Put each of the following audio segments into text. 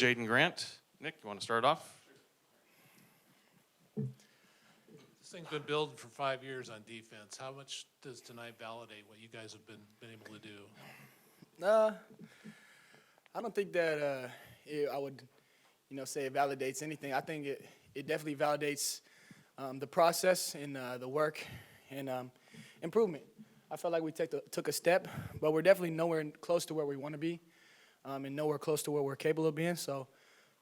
Nick, Jaydon, Grant. Nick, you want to start off? This thing's been building for 5 years on defense. How much does tonight validate what you guys have been able to do? I don't think that I would, say it validates anything. I think it definitely validates the process and the work and improvement. I felt like we took a step, but we're definitely nowhere close to where we want to be, and nowhere close to where we're capable of being. So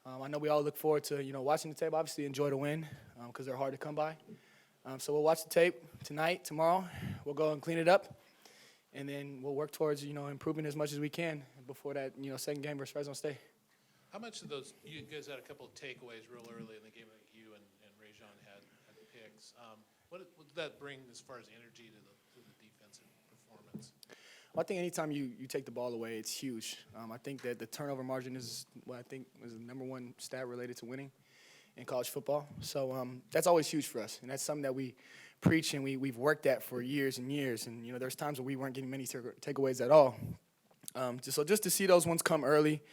I know we all look forward to watching the tape. Obviously, enjoy the win because they're hard to come by. So we'll watch the tape tonight, tomorrow. We'll go and clean it up, and then we'll work towards improving as much as we can before that second game versus Fresno State. How much of those, you guys had a couple of takeaways real early in the game, like you and Jaydon had picks. What did that bring as far as energy to the defensive performance? Well, I think anytime you take the ball away, it's huge. I think that the turnover margin is what I think is the number one stat related to winning in college football. So that's always huge for us, and that's something that we preach and we've worked at for years and years. And there's times where we weren't getting many takeaways at all. So just to see those ones come early,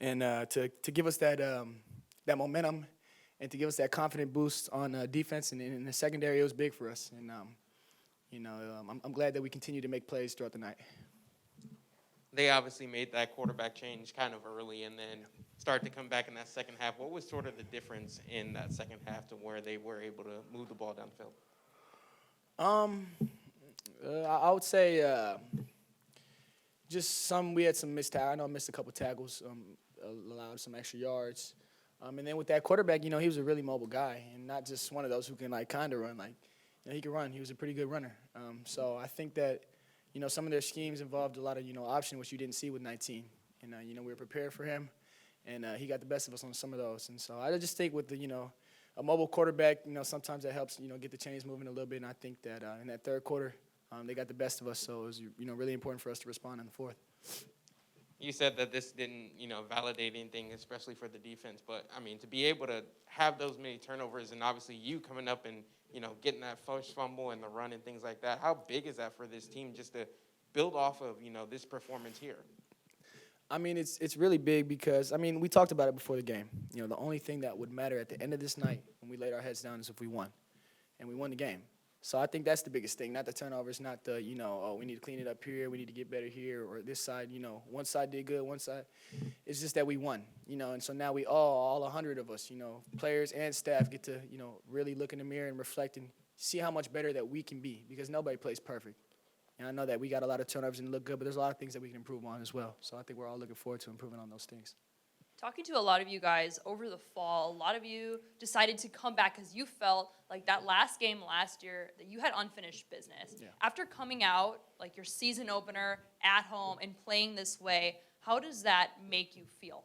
and to give us that momentum, and to give us that confident boost on defense and in the secondary, it was big for us. And I'm glad that we continue to make plays throughout the night. They obviously made that quarterback change kind of early and then started to come back in that second half. What was sort of the difference in that second half to where they were able to move the ball down the field? I would say we had some missed tackles. I know I missed a couple tackles, allowed some extra yards. And then with that quarterback, he was a really mobile guy and not just one of those who can kind of run. He could run. He was a pretty good runner. So I think that, some of their schemes involved a lot of, option, which you didn't see with 19. And, we were prepared for him, and he got the best of us on some of those. And so I just think with the, a mobile quarterback, sometimes that helps, get the chains moving a little bit. And I think that in that third quarter, they got the best of us. So it was, really important for us to respond in the fourth. You said that this didn't, validate anything, especially for the defense. But, to be able to have those many turnovers and obviously you coming up and, getting that first fumble and the run and things like that, how big is that for this team just to build off of, this performance here? It's really big because, we talked about it before the game. The only thing that would matter at the end of this night when we laid our heads down is if we won. And we won the game. So I think that's the biggest thing, not the turnovers, not the, we need to clean it up here, we need to get better here, or this side, one side did good, one side. It's just that we won, and so now we all 100 of us, players and staff get to, really look in the mirror and reflect and see how much better that we can be because nobody plays perfect. And I know that we got a lot of turnovers and look good, but there's a lot of things that we can improve on as well. So I think we're all looking forward to improving on those things. Talking to a lot of you guys over the fall, a lot of you decided to come back because you felt like that last game last year that you had unfinished business. Yeah. After coming out, like your season opener at home and playing this way, how does that make you feel?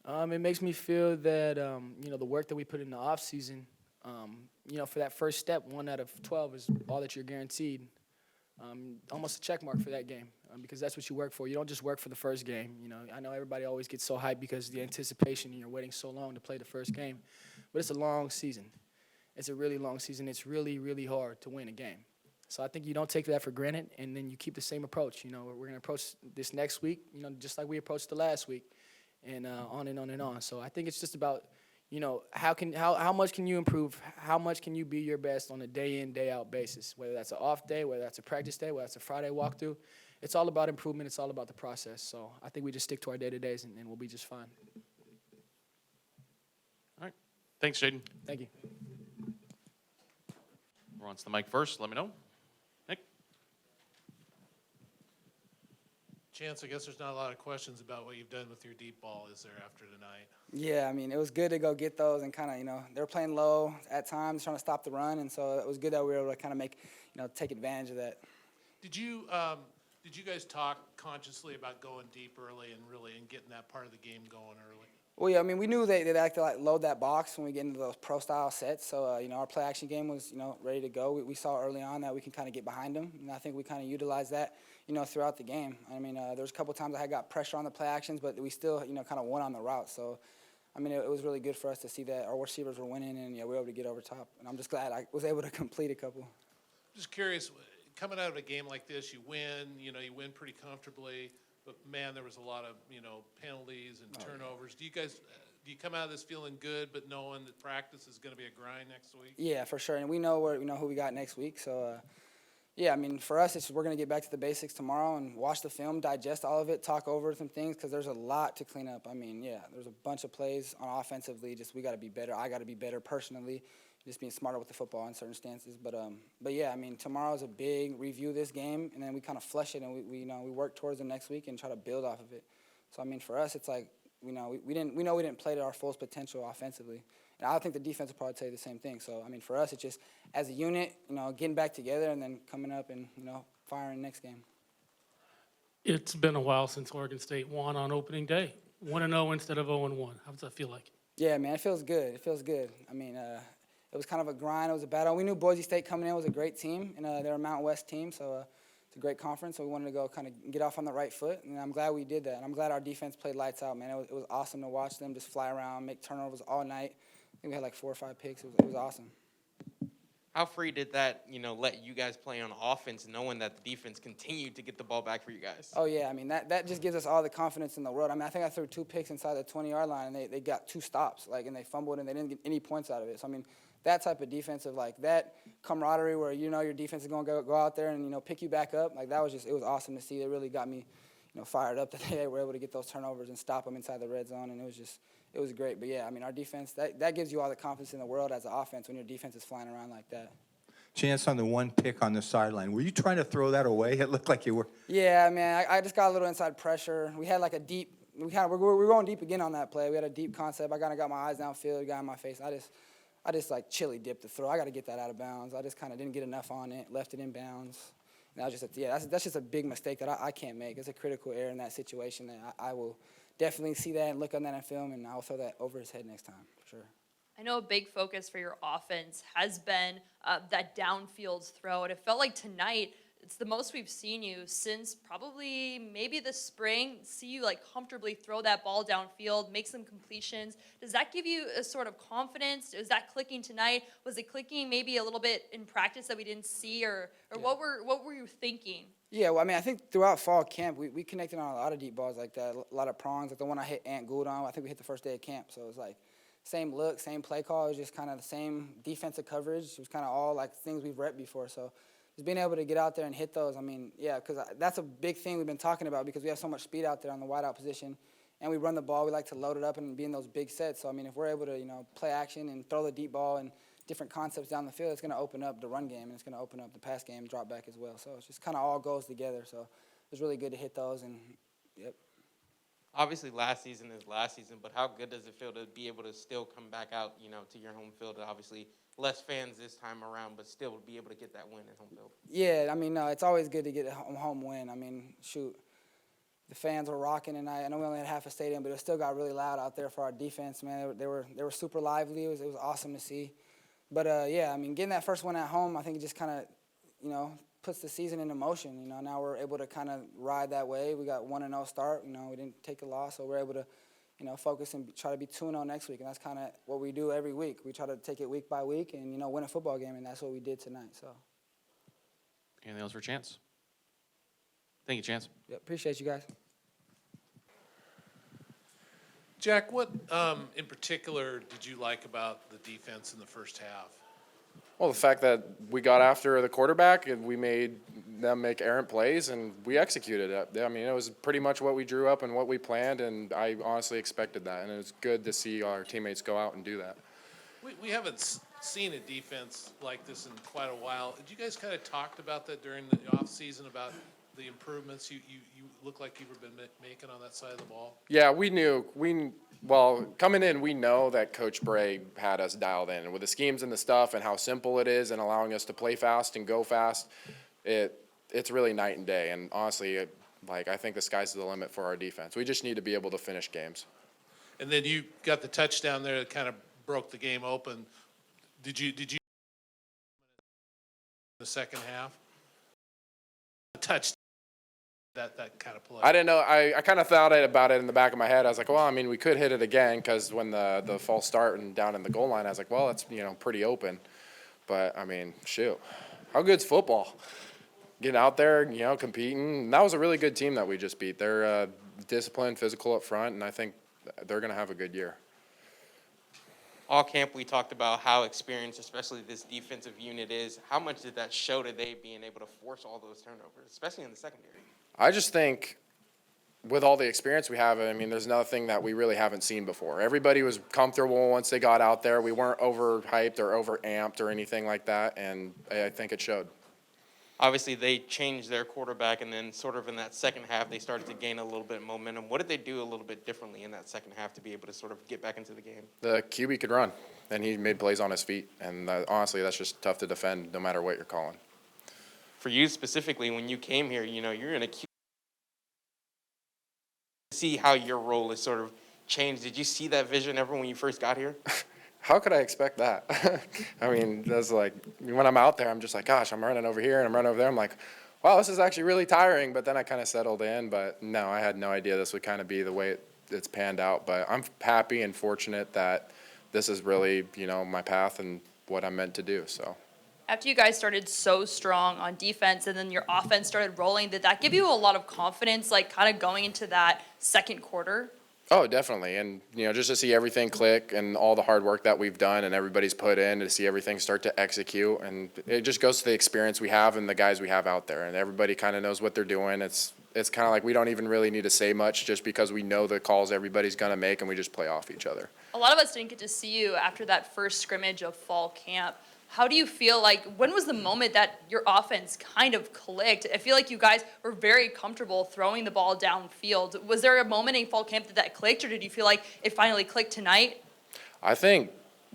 It makes me feel that, the work that we put in the offseason, for that first step, 1 out of 12 is all that you're guaranteed. Almost a check mark for that game because that's what you work for. You don't just work for the first game. I know everybody always gets so hyped because of the anticipation and you're waiting so long to play the first game. But it's a long season. It's a really long season. It's really, really hard to win a game. So I think you don't take that for granted, and then you keep the same approach. We're going to approach this next week, just like we approached the last week, and on and on and on. So I think it's just about, how much can you improve? How much can you be your best on a day in, day out basis? Whether that's an off day, whether that's a practice day, whether that's a Friday walkthrough. It's all about improvement. It's all about the process. So I think we just stick to our day-to-days, and we'll be just fine. All right. Thanks, Jaydon. Thank you. Who wants the mic first? Let me know. Nick? Chance, I guess there's not a lot of questions about what you've done with your deep ball, is there, after tonight? Yeah, it was good to go get those and kind of, they were playing low at times, trying to stop the run, and so it was good that we were able to kind of make, take advantage of that. Did you guys talk consciously about going deep early and getting that part of the game going early? Well, yeah, we knew they'd like to load that box when we get into those pro-style sets. So, our play-action game was, ready to go. We saw early on that we can kind of get behind them, and I think we kind of utilized that, throughout the game. There was a couple times I got pressure on the play actions, but we still, kind of won on the route. So, it was really good for us to see that our receivers were winning, and we were able to get over top. And I'm just glad I was able to complete a couple. Just curious, coming out of a game like this, you win, you win pretty comfortably. But, man, there was a lot of, penalties and turnovers. turnovers. Do you come out of this feeling good, but knowing that practice is going to be a grind next week? Yeah, for sure. And we know who we got next week. So, yeah, I mean, for us, we're going to get back to the basics tomorrow and watch the film, digest all of it, talk over some things because there's a lot to clean up. I mean, yeah, there's a bunch of plays on offensively. Just we got to be better. I got to be better personally, just being smarter with the football in certain stances. But yeah, I mean, tomorrow's a big review of this game, and then we kind of flush it and we work towards the next week and try to build off of it. So I mean, for us, it's like we know we didn't play to our full potential offensively. And I think the defense will probably tell you the same thing. So, I mean, for us, it's just as a unit, getting back together and then coming up and, firing next game. It's been a while since Oregon State won on opening day. 1-0 instead of 0-1. How does that feel like? Yeah, man, it feels good. It feels good. I mean, it was kind of a grind. It was a battle. We knew Boise State coming in was a great team, and they're a Mountain West team, so it's a great conference. So we wanted to go kind of get off on the right foot, and I'm glad we did that. And I'm glad our defense played lights out, man. It was awesome to watch them just fly around, make turnovers all night. I think we had like 4 or 5 picks. It was awesome. How free did that, let you guys play on offense, knowing that the defense continued to get the ball back for you guys? Oh, yeah. I mean, that just gives us all the confidence in the world. I mean, I think I threw 2 picks inside the 20-yard line, and they got 2 stops, and they fumbled, and they didn't get any points out of it. So, I mean, that type of defensive, that camaraderie where your defense is going to go out there and, pick you back up, it was awesome to see. It really got me, fired up that they were able to get those turnovers and stop them inside the red zone, and it was great. But, yeah, I mean, our defense, that gives you all the confidence in the world as an offense when your defense is flying around like that. Chance on the one pick on the sideline. Were you trying to throw that away? It looked like you were. Yeah, man, I just got a little inside pressure. We had we were going deep again on that play. We had a deep concept. I kind of got my eyes downfield, got in my face. I just chili dipped the throw. I got to get that out of bounds. I just kind of didn't get enough on it, left it in bounds. And that was just that's just a big mistake that I can't make. It's a critical error in that situation that I will definitely see that and look on that in film, and I'll throw that over his head next time, for sure. I know a big focus for your offense has been that downfield throw, and it felt like tonight it's the most we've seen you since probably maybe the spring. See you comfortably throw that ball downfield, make some completions. Does that give you a sort of confidence? Is that clicking tonight? Was it clicking maybe a little bit in practice that we didn't see, or yeah. What were you thinking? Yeah, well, I mean, I think throughout fall camp we connected on a lot of deep balls like that, a lot of prongs, like the one I hit Ant Gould on. I think we hit the first day of camp, so it was same look, same play call. It was just kind of the same defensive coverage. It was kind of all things we've repped before. So just being able to get out there and hit those, I mean, yeah, because that's a big thing we've been talking about because we have so much speed out there on the wideout position. And we run the ball. We like to load it up and be in those big sets. So, I mean, if we're able to, play action and throw the deep ball and different concepts down the field, it's going to open up the run game and it's going to open up the pass game, drop back as well. So it's just kind of all goes together. So it was really good to hit those and, yep. Obviously, last season is last season, but how good does it feel to be able to still come back out, to your home field? Obviously, less fans this time around, but still be able to get that win at home field. Yeah, I mean, no, it's always good to get a home win. I mean, shoot, the fans were rocking tonight. I know we only had half a stadium, but it still got really loud out there for our defense, man. They were super lively. It was awesome to see. But, yeah, I mean, getting that first one at home, I think it just kind of, puts the season into motion. Now we're able to kind of ride that way. We got 1-0 start. We didn't take a loss, so we're able to, focus and try to be 2-0 next week. And that's kind of what we do every week. We try to take it week by week and, win a football game, and that's what we did tonight. So. Anything else for Chance? Thank you, Chance. Yep, appreciate you guys. Jack, what in particular did you like about the defense in the first half? Well, the fact that we got after the quarterback and we made them make errant plays and we executed it. I mean, it was pretty much what we drew up and what we planned, and I honestly expected that. And it was good to see our teammates go out and do that. We haven't seen a defense like this in quite a while. Did you guys kind of talked about that during the off season about the improvements you look like you've been making on that side of the ball? Yeah, we knew. Well, coming in, we know that Coach Bray had us dialed in. With the schemes and the stuff and how simple it is and allowing us to play fast and go fast, it's really night and day. And honestly, I think the sky's the limit for our defense. We just need to be able to finish games. And then you got the touchdown there that kind of broke the game open. Did you the second half? Touchdown. That kind of play. I didn't know. I kind of thought about it in the back of my head. I was like, well, I mean, we could hit it again because when the false start and down in the goal line, I was like, well, it's pretty open. But I mean, shoot, how good's football? Getting out there, competing. And that was a really good team that we just beat. They're disciplined, physical up front, and I think they're going to have a good year. All camp, we talked about how experienced, especially this defensive unit is. How much did that show today being able to force all those turnovers, especially in the secondary? I just think with all the experience we have, I mean, there's nothing that we really haven't seen before. Everybody was comfortable once they got out there. We weren't overhyped or overamped or anything like that, and I think it showed. Obviously, they changed their quarterback, and then sort of in that second half, they started to gain a little bit of momentum. What did they do a little bit differently in that second half to be able to sort of get back into the game? The QB could run, and he made plays on his feet, and honestly, that's just tough to defend no matter what you're calling. For you specifically, when you came here, you know, you're in a see how your role is sort of changed. Did you see that vision ever when you first got here? How could I expect that? I mean, that's like, when I'm out there, I'm just like, gosh, I'm running over here and I'm running over there. I'm like, wow, this is actually really tiring. But then I kind of settled in. But no, I had no idea this would kind of be the way it's panned out. But I'm happy and fortunate that this is really, you know, my path and what I'm meant to do. So. After you guys started so strong on defense and then your offense started rolling, did that give you a lot of confidence, like kind of going into that second quarter? Oh, definitely. And, you know, just to see everything click and all the hard work that we've done and everybody's put in, to see everything start to execute. And it just goes to the experience we have and the guys we have out there. And everybody kind of knows what they're doing. It's kind of like we don't even really need to say much just because we know the calls everybody's going to make and we just play off each other. A lot of us didn't get to see you after that first scrimmage of fall camp. How do you feel like, when was the moment that your offense kind of clicked? I feel like you guys were very comfortable throwing the ball downfield. Was there a moment in fall camp that clicked, or did you feel like it finally clicked tonight? I think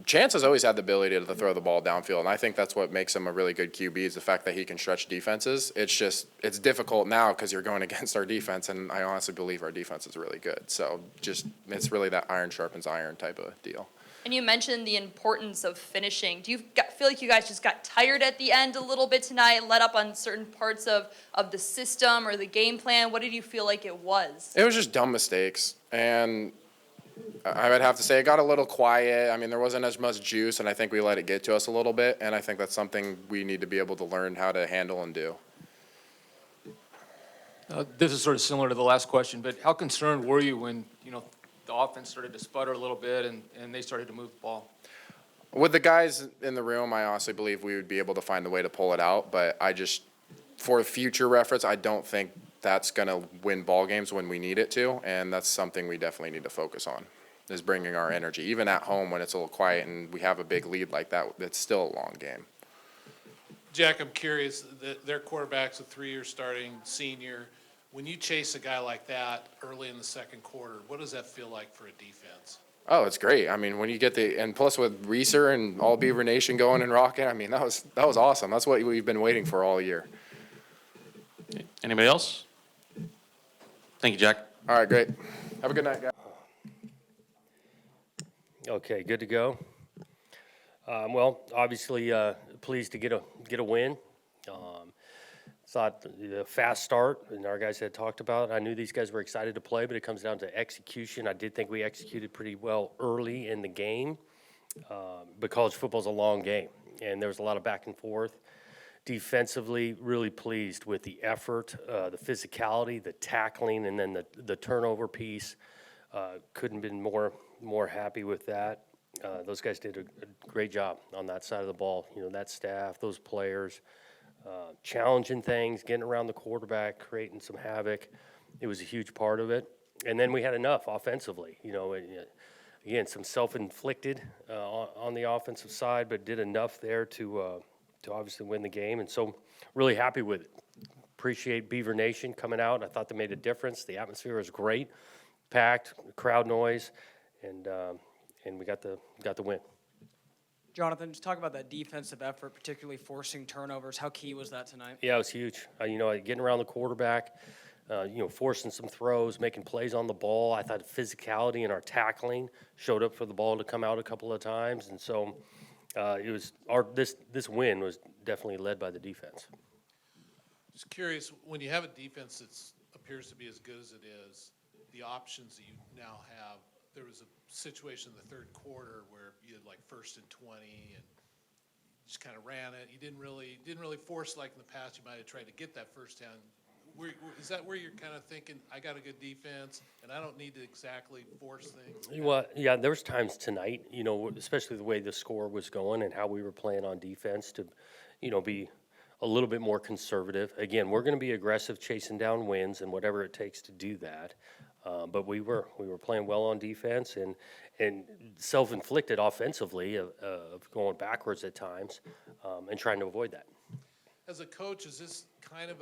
Chance has always had the ability to throw the ball downfield, and I think that's what makes him a really good QB is the fact that he can stretch defenses. It's just, it's difficult now because you're going against our defense, and I honestly believe our defense is really good. So just, it's really that iron sharpens iron type of deal. And you mentioned the importance of finishing. Do you feel like you guys just got tired at the end a little bit tonight, let up on certain parts of the system or the game plan? What did you feel like it was? It was just dumb mistakes, and I would have to say it got a little quiet. I mean, there wasn't as much juice, and I think we let it get to us a little bit, and I think that's something we need to be able to learn how to handle and do. This is sort of similar to the last question, but how concerned were you when, you know, the offense started to sputter a little bit and they started to move the ball? With the guys in the room, I honestly believe we would be able to find a way to pull it out, but I just, for future reference, I don't think that's going to win ball games when we need it to, and that's something we definitely need to focus on, is bringing our energy. Even at home when it's a little quiet and we have a big lead like that, it's still a long game. Jack, I'm curious, their quarterback's a 3-year starting senior. When you chase a guy like that early in the second quarter, what does that feel like for a defense? Oh, it's great. I mean, when you get and plus with Reeser and all Beaver Nation going and rocking, I mean, that was awesome. That's what we've been waiting for all year. Okay. Anybody else? Thank you, Jack. All right, great. Have a good night, guys. Okay, good to go. Well, obviously, pleased to get a win. Thought the fast start, and our guys had talked about it. I knew these guys were excited to play, but it comes down to execution. I did think we executed pretty well early in the game, but college football is a long game, and there was a lot of back and forth. Defensively, really pleased with the effort, the physicality, the tackling, and then the turnover piece. Couldn't have been more happy with that. Those guys did a great job on that side of the ball. You know, that staff, those players. Challenging things, getting around the quarterback, creating some havoc. It was a huge part of it. And then we had enough offensively. You know, again, some self-inflicted on the offensive side, but did enough there to obviously win the game. And so really happy with it. Appreciate Beaver Nation coming out. I thought they made a difference. The atmosphere was great, packed, crowd noise, and we got the win. Jonathan, just talk about that defensive effort, particularly forcing turnovers. How key was that tonight? Yeah, it was huge. You know, getting around the quarterback, forcing some throws, making plays on the ball. I thought physicality in our tackling showed up for the ball to come out a couple of times, and so it was this win was definitely led by the defense. Just curious, when you have a defense that appears to be as good as it is, the options that you now have. There was a situation in the third quarter where you had like 1st and 20 and you just kind of ran it. You didn't really force like in the past. You might have tried to get that first down. Is that where you're kind of thinking, I got a good defense, and I don't need to exactly force things? Well, yeah, there was times tonight, especially the way the score was going and how we were playing on defense to, be a little bit more conservative. Again, we're going to be aggressive chasing down wins and whatever it takes to do that. But we were playing well on defense and self-inflicted offensively of going backwards at times and trying to avoid that. As a coach, is this kind of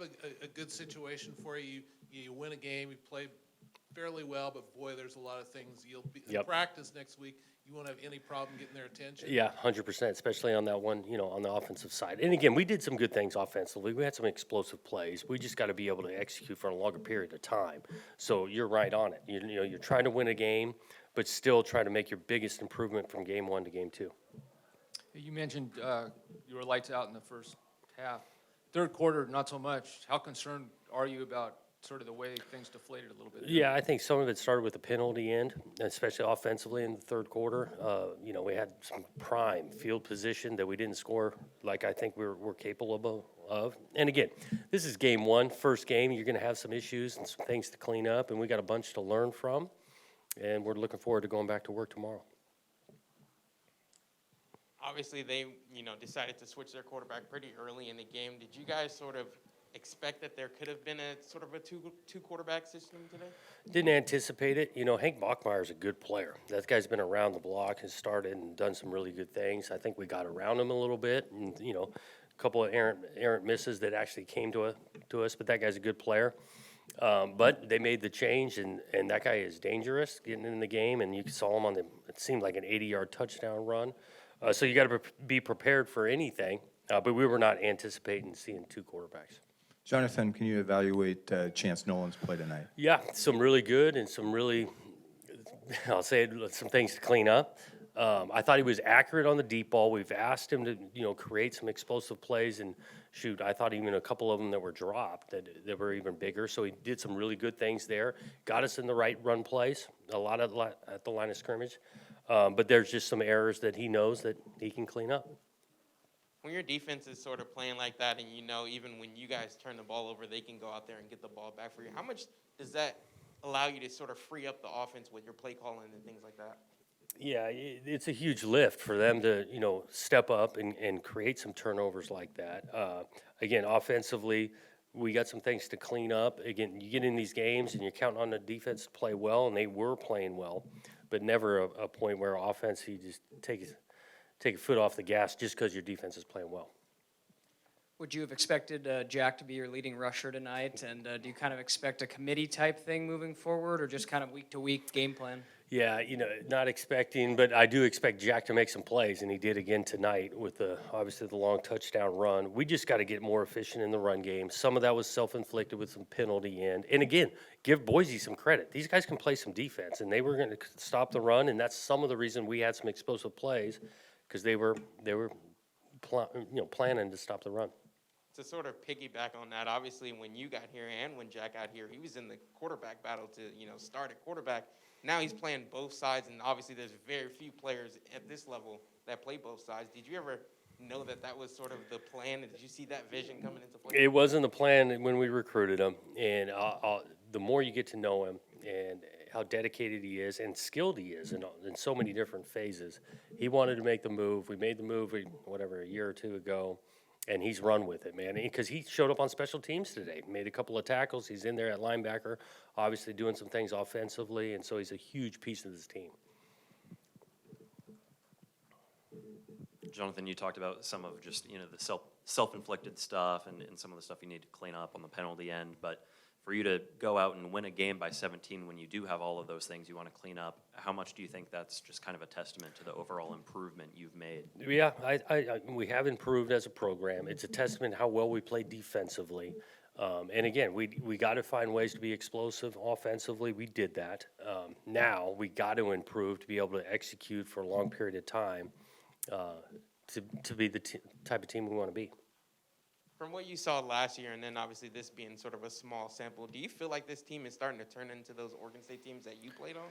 a good situation for you? You win a game, you play fairly well, but boy, there's a lot of things you'll be in Yep. practice next week. You won't have any problem getting their attention. Yeah, 100%, especially on that one, on the offensive side. And again, we did some good things offensively. We had some explosive plays. We just got to be able to execute for a longer period of time. So you're right on it. You're trying to win a game, but still trying to make your biggest improvement from game 1 to game 2. You mentioned you were lights out in the first half. Third quarter, not so much. How concerned are you about sort of the way things deflated a little bit? Yeah, I think some of it started with the penalty end, especially offensively in the third quarter. We had some prime field position that we didn't score like I think we're capable of. And again, this is game 1, first game. You're going to have some issues and some things to clean up, and we got a bunch to learn from. And we're looking forward to going back to work tomorrow. Obviously, they, decided to switch their quarterback pretty early in the game. Did you guys sort of expect that there could have been a sort of a two quarterback system today? Didn't anticipate it. Hank Bachmeier's a good player. That guy's been around the block, has started and done some really good things. I think we got around him a little bit, and a couple of errant misses that actually came to us. But that guy's a good player. But they made the change, and that guy is dangerous getting in the game. And you saw him on it seemed like an 80-yard touchdown run. So you got to be prepared for anything. But we were not anticipating seeing two quarterbacks. Jonathan, can you evaluate Chance Nolan's play tonight? Yeah, some really good and some really, I'll say it, some things to clean up. I thought he was accurate on the deep ball. We've asked him to, create some explosive plays, and shoot, I thought even a couple of them that were dropped that were even bigger. So he did some really good things there. Got us in the right run plays, a lot at the line of scrimmage. But there's just some errors that he knows that he can clean up. When your defense is sort of playing like that, and even when you guys turn the ball over, they can go out there and get the ball back for you. How much does that allow you to sort of free up the offense with your play calling and things like that? Yeah, it's a huge lift for them to, step up and create some turnovers like that. Again, offensively, we got some things to clean up. Again, you get in these games and you're counting on the defense to play well, and they were playing well, but never a point where offense, you just take a foot off the gas just because your defense is playing well. Would you have expected Jack to be your leading rusher tonight? And do you kind of expect a committee type thing moving forward, or just kind of week to week game plan? Yeah, not expecting, but I do expect Jack to make some plays, and he did again tonight with obviously the long touchdown run. We just got to get more efficient in the run game. Some of that was self-inflicted with some penalty end. And again, give Boise some credit. These guys can play some defense, and they were going to stop the run, and that's some of the reason we had some explosive plays, because they were planning to stop the run. To sort of piggyback on that, obviously when you got here and when Jack got here, he was in the quarterback battle to, start at quarterback. Now he's playing both sides, and obviously there's very few players at this level that play both sides. Did you ever know that was sort of the plan? Did you see that vision coming into play? It wasn't the plan when we recruited him, and the more you get to know him and how dedicated he is and skilled he is in so many different phases, he wanted to make the move. We made the move, a year or two ago, and he's run with it, man, because he showed up on special teams today, made a couple of tackles. He's in there at linebacker, obviously doing some things offensively, and so he's a huge piece of this team. Jonathan, you talked about some of just, the self-inflicted stuff and some of the stuff you need to clean up on the penalty end, but for you to go out and win a game by 17 when you do have all of those things you want to clean up, how much do you think that's just kind of a testament to the overall improvement you've made? Yeah, we have improved as a program. It's a testament to how well we play defensively. And again, we got to find ways to be explosive offensively. We did that. Now we got to improve to be able to execute for a long period of time to be the type of team we want to be. From what you saw last year, and then obviously this being sort of a small sample, do you feel like this team is starting to turn into those Oregon State teams that you played on?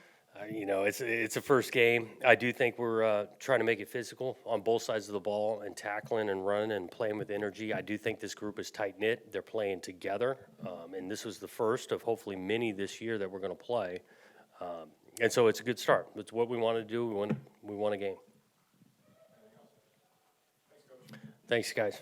You know, it's a first game. I do think we're trying to make it physical on both sides of the ball and tackling and running and playing with energy. I do think this group is tight-knit. They're playing together, and this was the first of hopefully many this year that we're going to play. And so it's a good start. It's what we want to do. We want a game. Thanks, guys.